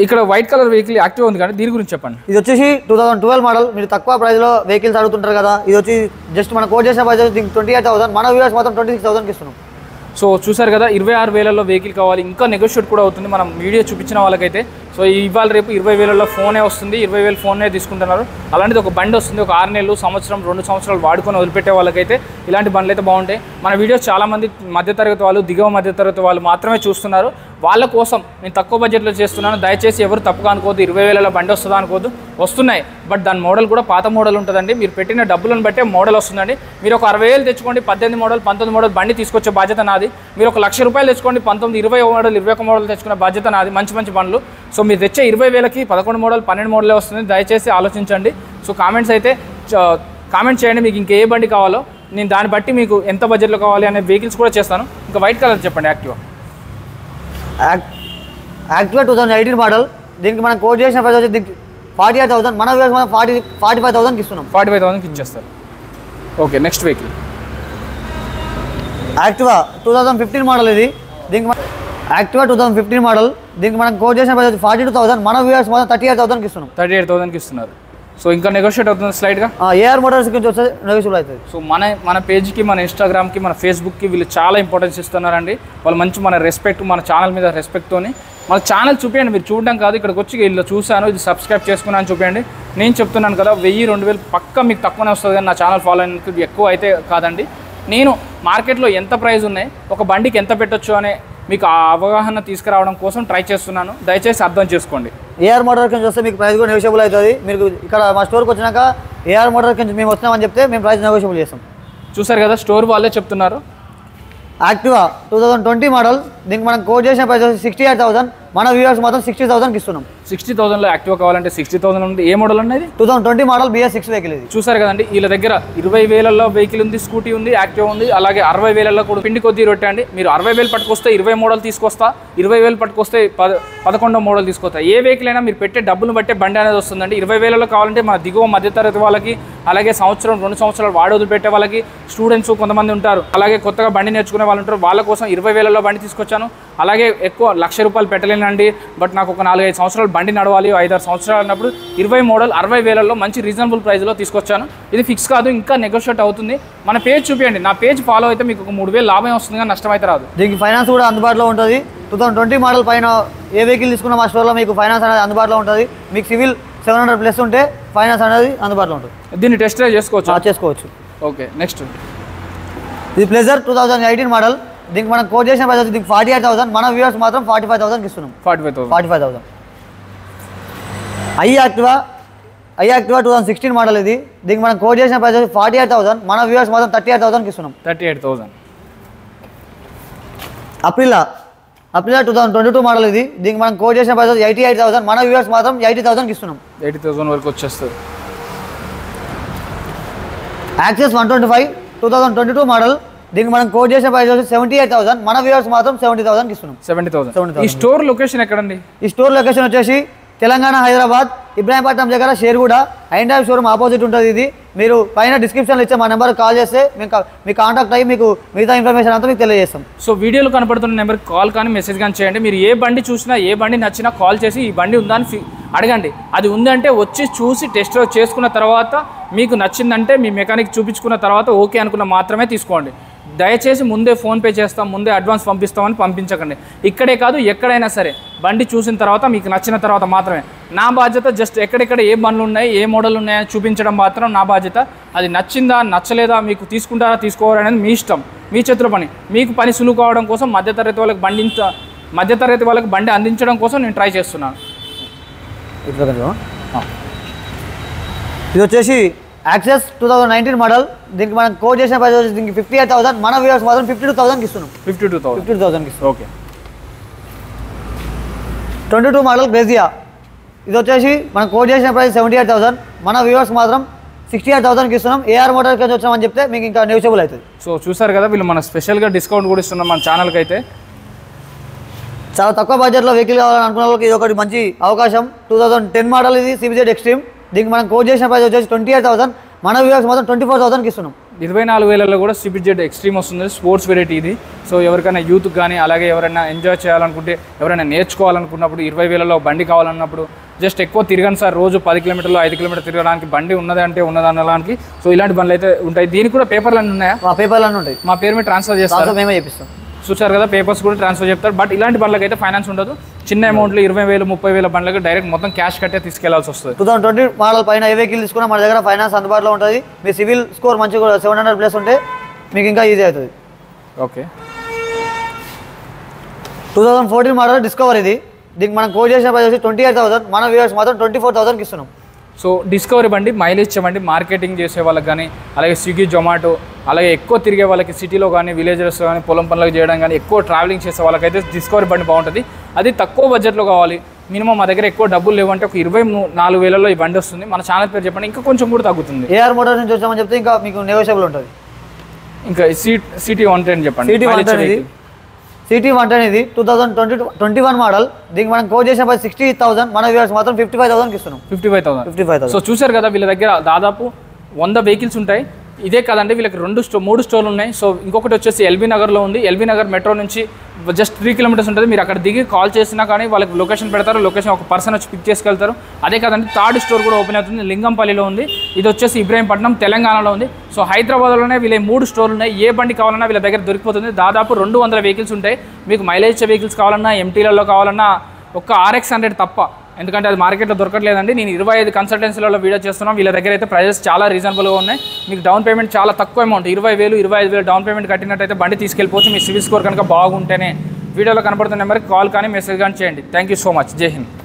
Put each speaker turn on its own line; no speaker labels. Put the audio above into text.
ఇక్కడ white colour vehicle active ఉంది కానీ దీని గురించి చెప్పండి.
ఇది వచ్చేసి 2012 మోడల్. మీరు తక్కువ ప్రైస్లో వెహికల్స్ అడుగుతుంటారు కదా, ఇది వచ్చి జస్ట్ మన కోట్ చేసిన ప్రైస్ వచ్చి 28,000, మన వ్యూవర్స్ మాత్రం 26,000కి ఇస్తున్నాం.
సో చూసారు కదా 26,000లో వెహికల్ కావాలి, ఇంకా నెగోషియేట్ కూడా అవుతుంది మనం వీడియో చూపించిన వాళ్ళకైతే. సో ఇవాళ రేపు 20,000లో ఫోనే వస్తుంది, 20,000 ఫోనే తీసుకుంటున్నారు. అలాంటిది ఒక బండి వస్తుంది, ఒక 6 నెలలు, సంవత్సరం, 2 సంవత్సరాలు వాడుకొని వదిలిపెట్టే వాళ్ళకైతే ఇలాంటి బండ్లు అయితే బాగుంటాయి. మన వీడియో చాలామంది మధ్యతరగతి వాళ్ళు, దిగువ మధ్యతరగతి వాళ్ళు మాత్రమే చూస్తున్నారు. వాళ్ళ కోసం నేను తక్కువ బడ్జెట్లో చేస్తున్నాను. దయచేసి ఎవరు తప్పుగా అనుకోవద్దు, 20,000లో బండి వస్తుందా అనుకోవద్దు. వస్తున్నాయి, బట్ దాని మోడల్ కూడా పాత మోడల్ ఉంటుందండి. మీరు పెట్టిన డబ్బులను బట్టే మోడల్ వస్తుందండి. మీరు ఒక 60,000 తెచ్చుకోండి, 18 మోడల్, 19 మోడల్ బండి తీసుకొచ్చే బాధ్యత నాది. మీరు ఒక ₹1,00,000 తెచ్చుకోండి, 19, 20 మోడల్, 21 మోడల్ తెచ్చుకునే బాధ్యత నాది. మంచి మంచి బండ్లు. సో మీరు తెచ్చే 20,000కి 11 మోడల్, 12 మోడలే వస్తుంది. దయచేసి ఆలోచించండి. సో కామెంట్స్ అయితే కామెంట్ చేయండి, మీకు ఇంకే బండి కావాలో నేను దాన్ని బట్టి మీకు ఎంత బడ్జెట్లో కావాలి అనే వెహికల్స్ కూడా చేస్తాను. ఇంకా వైట్ కలర్ చెప్పండి.
Activa 2018 model. దీనికి మనం కోట్ చేసిన ప్రైస్ వచ్చి 48,000, మన వ్యూవర్స్ మనం 45,000కి ఇస్తున్నాం.
45,000కి ఇచ్చేస్తారు. Okay, next vehicle
Activa 2015 model. ఇది దీనికి యాక్టివా 2015 మోడల్. దీనికి మనం కోట్ చేసిన ప్రైస్ వచ్చి 42,000, మన వ్యూవర్స్ మాత్రం 38,000కి ఇస్తున్నాం.
38,000కి ఇస్తున్నారు. సో ఇంకా నెగోషియేట్ అవుతుంది స్లైడ్గా.
ఏఆర్ మోటార్స్ గురించి వస్తే నెగోషియబుల్ అవుతుంది.
సో మన పేజ్కి, మన ఇన్స్టాగ్రామ్కి, మన ఫేస్బుక్కి వీళ్ళు చాలా ఇంపార్టెన్స్ ఇస్తున్నారండి. వాళ్ళు మంచి మన రెస్పెక్ట్, మన ఛానల్ మీద రెస్పెక్ట్తోని మన ఛానల్ చూపించండి. మీరు చూడడం కాదు, ఇక్కడికి వచ్చి వీళ్ళు చూశాను, ఇది సబ్స్క్రైబ్ చేసుకున్నాను చూపించండి. నేను చెప్తున్నాను కదా 1000-2000 పక్క మీకు తక్కువనే వస్తుంది, కానీ నా ఛానల్ ఫాలో అయినందుకు ఎక్కువ అయితే కాదండి. నేను మార్కెట్లో ఎంత ప్రైస్ ఉన్నాయి, ఒక బండికి ఎంత పెట్టొచ్చు అనే మీకు ఆ అవగాహన తీసుకురావడం కోసం ట్రై చేస్తున్నాను. దయచేసి అర్థం చేసుకోండి.
ఏఆర్ మోటార్ నుంచి వస్తే మీకు ప్రైస్ కూడా నెగోషియబుల్ అవుతుంది. మీరు ఇక్కడ మా స్టోర్కి వచ్చినాక ఏఆర్ మోటార్ నుంచి మేము వస్తున్నామని చెప్తే మేము ప్రైస్ నెగోషియబుల్ చేస్తాం.
చూసారు కదా, స్టోర్ వాళ్ళే చెప్తున్నారు.
Activa 2020 model. దీనికి మనం కోట్ చేసిన ప్రైస్ 68,000, మన వ్యూవర్స్ మాత్రం 60,000కి ఇస్తున్నాం.
60,000లో యాక్టివా కావాలంటే 60,000 ఉంది. ఏ మోడల్ అనేది?
2020 మోడల్ BS6 వెహికల్. ఇది చూసారు
కదండి, వీళ్ళ దగ్గర 20,000లో వెహికల్ ఉంది, స్కూటీ ఉంది, యాక్టివా ఉంది. అలాగే 60,000లో కూడా పిండి కొద్ది రొట్టె అండి. మీరు 60,000 పట్టుకొస్తే 20 మోడల్ తీసుకొస్తా, 20,000 పట్టుకొస్తే 11 మోడల్ తీసుకొస్తా. ఏ వెహికల్ అయినా మీరు పెట్టే డబ్బులు బట్టే బండి అనేది వస్తుందండి. 20,000లో కావాలంటే మన దిగువ మధ్యతరగతి వాళ్ళకి, అలాగే సంవత్సరం 2 సంవత్సరాలు వాడి వదిలిపెట్టే వాళ్ళకి, స్టూడెంట్స్ కొంతమంది ఉంటారు, అలాగే కొత్తగా బండి నేర్చుకునే వాళ్ళు ఉంటారు, వాళ్ళ కోసం 20,000లో బండి తీసుకొచ్చాను. అలాగే ఎక్కువ ₹1,00,000 పెట్టలేనండి, బట్ నాకు ఒక 4-5 సంవత్సరాలు బండి నడవాలి, 5-6 సంవత్సరాలు అన్నప్పుడు 20 మోడల్ 60,000లో మంచి రీజనబుల్ ప్రైస్లో తీసుకొచ్చాను. ఇది ఫిక్స్ కాదు, ఇంకా నెగోషియేట్ అవుతుంది. మన పేజ్ చూపించండి, నా పేజ్ ఫాలో అయితే మీకు ఒక 3,000 లాభం వస్తుంది, కానీ నష్టం అయితే రాదు.
దీనికి ఫైనాన్స్ కూడా అందుబాటులో ఉంటుంది. 2020 మోడల్ పైన ఏ వెహికల్ తీసుకున్న మా స్టోర్లో మీకు ఫైనాన్స్ అనేది అందుబాటులో ఉంటుంది. మీకు సివిల్ 700+ ఉంటే ఫైనాన్స్ అనేది అందుబాటులో ఉంటుంది.
దీన్ని టెస్ట్ డ్రైవ్ చేసుకోవచ్చు.
ఓకే, నెక్స్ట్ ఇది ప్లెజర్ 2018 మోడల్. దీనికి మనం కోట్ చేసిన ప్రైస్ దీనికి 48,000, మన వ్యూవర్స్ మాత్రం 45,000కి ఇస్తున్నాం. 45,000. I Activa 2016 model. ఇది దీనికి మనం కోట్ చేసిన ప్రైస్ 48,000, మన వ్యూవర్స్ మాత్రం 38,000కి ఇస్తున్నాం.
38,000.
అప్రిలా 2022 మోడల్. ఇది దీనికి మనం కోట్ చేసిన ప్రైస్ 88,000, మన వ్యూవర్స్ మాత్రం 80,000కి ఇస్తున్నాం.
80,000 వరకు వచ్చేస్తుంది.
Access 125 2022 model. దీనికి మనం కోట్ చేసిన ప్రైస్ 78,000, మన వ్యూవర్స్ మాత్రం 70,000కి ఇస్తున్నాం.
70,000. ఈ స్టోర్ లొకేషన్ ఎక్కడండి?
ఈ స్టోర్ లొకేషన్ వచ్చేసి తెలంగాణ, హైదరాబాద్, ఇబ్రాహీంపట్నం దగ్గర షేర్గూడ ఐండా షోరూమ్ ఆపోజిట్ ఉంటుంది. ఇది మీరు పైన డిస్క్రిప్షన్లో ఇచ్చే మా నెంబర్కి కాల్ చేస్తే మీ కాంటాక్ట్ అయ్యి మీకు మిగతా ఇన్ఫర్మేషన్ అంతా మీకు తెలియజేస్తాం.
సో వీడియోలో కనపడుతున్న నెంబర్కి కాల్ కానీ మెసేజ్ కానీ చేయండి. మీరు ఏ బండి చూసినా, ఏ బండి నచ్చినా కాల్ చేసి ఈ బండి ఉందా అని అడగండి. అది ఉందంటే వచ్చి చూసి టెస్ట్ డ్రైవ్ చేసుకున్న తర్వాత మీకు నచ్చిందంటే మీ మెకానిక్ చూపించుకున్న తర్వాత ఓకే అనుకున్న మాత్రమే తీసుకోండి. దయచేసి ముందే ఫోన్పే చేస్తాం, ముందే అడ్వాన్స్ పంపిస్తామని పంపించకండి. ఇక్కడే కాదు, ఎక్కడైనా సరే బండి చూసిన తర్వాత మీకు నచ్చిన తర్వాత మాత్రమే. నా బాధ్యత జస్ట్ ఎక్కడెక్కడ ఏ బండ్లు ఉన్నాయి, ఏ మోడల్ ఉన్నాయో చూపించడం మాత్రం నా బాధ్యత. అది నచ్చిందా నచ్చలేదా, మీకు తీసుకుంటారా తీసుకోవాలా అనేది మీ ఇష్టం, మీ చేతిలో పని. మీకు పని సులువు కావడం కోసం మధ్యతరగతి వాళ్ళకి బండి అందించడం కోసం నేను ట్రై చేస్తున్నాను.
ఇది వచ్చేసి యాక్సెస్ 2019 మోడల్. దీనికి మనం కోట్ చేసిన ప్రైస్ వచ్చి దీనికి 58,000, మన వ్యూవర్స్ మాత్రం 52,000కి ఇస్తున్నాం. 52,000కి ఇస్తున్నాం.
ఓకే.
22 మోడల్ గ్రేజియా. ఇది వచ్చేసి మనం కోట్ చేసిన ప్రైస్ 78,000, మన వ్యూవర్స్ మాత్రం 68,000కి ఇస్తున్నాం. ఏఆర్ మోటార్ నుంచి వచ్చామని చెప్తే మీకు ఇంకా నెగోషియబుల్ అవుతుంది.
సో చూసారు కదా, వీళ్ళు మన స్పెషల్గా డిస్కౌంట్ కూడా ఇస్తున్నాం మన ఛానల్కి. అయితే
చాలా తక్కువ బడ్జెట్లో వెహికల్ కావాలని అనుకున్న వాళ్ళకి ఇది ఒకటి మంచి అవకాశం. 2010 మోడల్. ఇది CBZ ఎక్స్ట్రీమ్. దీనికి మనం కోట్ చేసిన ప్రైస్ వచ్చేసి 28,000, మన వ్యూవర్స్ మాత్రం 24,000కి ఇస్తున్నాం.
24,000లో కూడా CBZ ఎక్స్ట్రీమ్ వస్తుంది, స్పోర్ట్స్ వెరైటీ ఇది. సో ఎవరికైనా యూత్ కానీ అలాగే ఎవరైనా ఎంజాయ్ చేయాలనుకుంటే, ఎవరైనా నేర్చుకోవాలనుకున్నప్పుడు 20,000లో బండి కావాలన్నప్పుడు జస్ట్ ఎక్కువ తిరగను సార్, రోజు 10 కిలోమీటర్లు 5 కిలోమీటర్లు తిరగడానికి బండి ఉన్నదంటే ఉన్నదనడానికి. సో ఇలాంటి బండ్లు అయితే ఉంటాయి. దీనికి కూడా పేపర్లు అన్నీ ఉన్నాయా?
మా పేపర్లు అన్నీ ఉంటాయి,
మా పేరు మీద ట్రాన్స్ఫర్ చేస్తారు,
మేమే చేపిస్తాం.
చూసారు కదా, పేపర్స్ కూడా ట్రాన్స్ఫర్ చెప్తారు. బట్ ఇలాంటి బండ్లకి అయితే ఫైనాన్స్ ఉండదు. చిన్న అమౌంట్లో 20,000 30,000 బండ్లకి డైరెక్ట్ మొత్తం క్యాష్ కట్టే తీసుకెళ్లాల్సి వస్తుంది.
2020 మోడల్ పైన ఏ వెహికల్ తీసుకున్నా మన దగ్గర ఫైనాన్స్ అందుబాటులో ఉంటుంది. మీ సివిల్ స్కోర్ మంచిగా 700+ ఉంటే మీకు ఇంకా ఈజీ అవుతుంది.
ఓకే,
2014 మోడల్ డిస్కవర్ ఇది. దీనికి మనం కోట్ చేసిన ప్రైస్ వచ్చి 28,000, మన వ్యూవర్స్ మాత్రం 24,000కి ఇస్తున్నాం.
సో డిస్కవరీ బండి, మైలేజ్ ఇచ్చే బండి, మార్కెటింగ్ చేసే వాళ్ళకి కానీ అలాగే స్విగ్గీ జొమాటో అలాగే ఎక్కువ తిరిగే వాళ్ళకి సిటీలో కానీ విలేజెస్ కానీ పొలం పనులకు చేయడం కానీ ఎక్కువ ట్రావెలింగ్ చేసే వాళ్ళకైతే డిస్కవరీ బండి బాగుంటుంది. అది తక్కువ బడ్జెట్లో కావాలి, మినిమం మా దగ్గర ఎక్కువ డబ్బులు లేవంటే ఒక 24,000లో ఈ బండి వస్తుంది. మన ఛానల్ పేరు చెప్పండి, ఇంకా కొంచెం కూడా తగ్గుతుంది.
ఏఆర్ మోటార్స్ నుంచి వచ్చామని చెప్తే ఇంకా మీకు నెగోషియబుల్ ఉంటుంది.
ఇంకా సిటీ 110 చెప్పండి.
సిటీ 110 ఇది 2021 మోడల్. దీనికి మనం కోట్ చేసిన ప్రైస్ 60,000, మన వ్యూవర్స్ మాత్రం 55,000కి ఇస్తున్నాం.
55,000. సో చూసారు కదా, వీళ్ళ దగ్గర దాదాపు 100 వెహికల్స్ ఉంటాయి. ఇదే కాదండి, వీళ్ళకి 3 స్టోర్లు ఉన్నాయి. సో ఇంకొకటి వచ్చేసి ఎల్బీ నగర్లో ఉంది. ఎల్బీ నగర్ మెట్రో నుంచి జస్ట్ 3 కిలోమీటర్స్ ఉంటుంది. మీరు అక్కడ దిగి కాల్ చేసినా కానీ వాళ్ళకి లొకేషన్ పెడతారు, లొకేషన్ ఒక పర్సన్ వచ్చి పిక్ చేసుకెళ్తారు. అదే కాదండి, 3rd స్టోర్ కూడా ఓపెన్ అవుతుంది, లింగంపల్లిలో ఉంది. ఇది వచ్చేసి ఇబ్రాహీంపట్నం తెలంగాణలో ఉంది. సో హైదరాబాద్లోనే వీళ్ళ 3 స్టోర్లు ఉన్నాయి. ఏ బండి కావాలన్నా వీళ్ళ దగ్గర దొరికిపోతుంది. దాదాపు 200 వెహికల్స్ ఉంటాయి. మీకు మైలేజ్ ఇచ్చే వెహికల్స్ కావాలన్నా, MTలలో కావాలన్నా ఒక్క RX 100 తప్ప, ఎందుకంటే అది మార్కెట్లో దొరకట్లేదండి. నేను 25 కన్సల్టెన్సీలలో వీడియో చేస్తున్నాను. వీళ్ళ దగ్గర అయితే ప్రైజెస్ చాలా రీజనబుల్గా ఉన్నాయి. మీకు డౌన్ పేమెంట్ చాలా తక్కువ అమౌంట్, 20,000 25,000 డౌన్ పేమెంట్ కట్టినట్టయితే బండి తీసుకెళ్ళిపోవచ్చు. మీ సివిల్ స్కోర్ కనుక బాగుంటేనే. వీడియోలో కనపడుతున్న నెంబర్కి కాల్ కానీ మెసేజ్ కానీ చేయండి. Thank you so much. జై హింద్.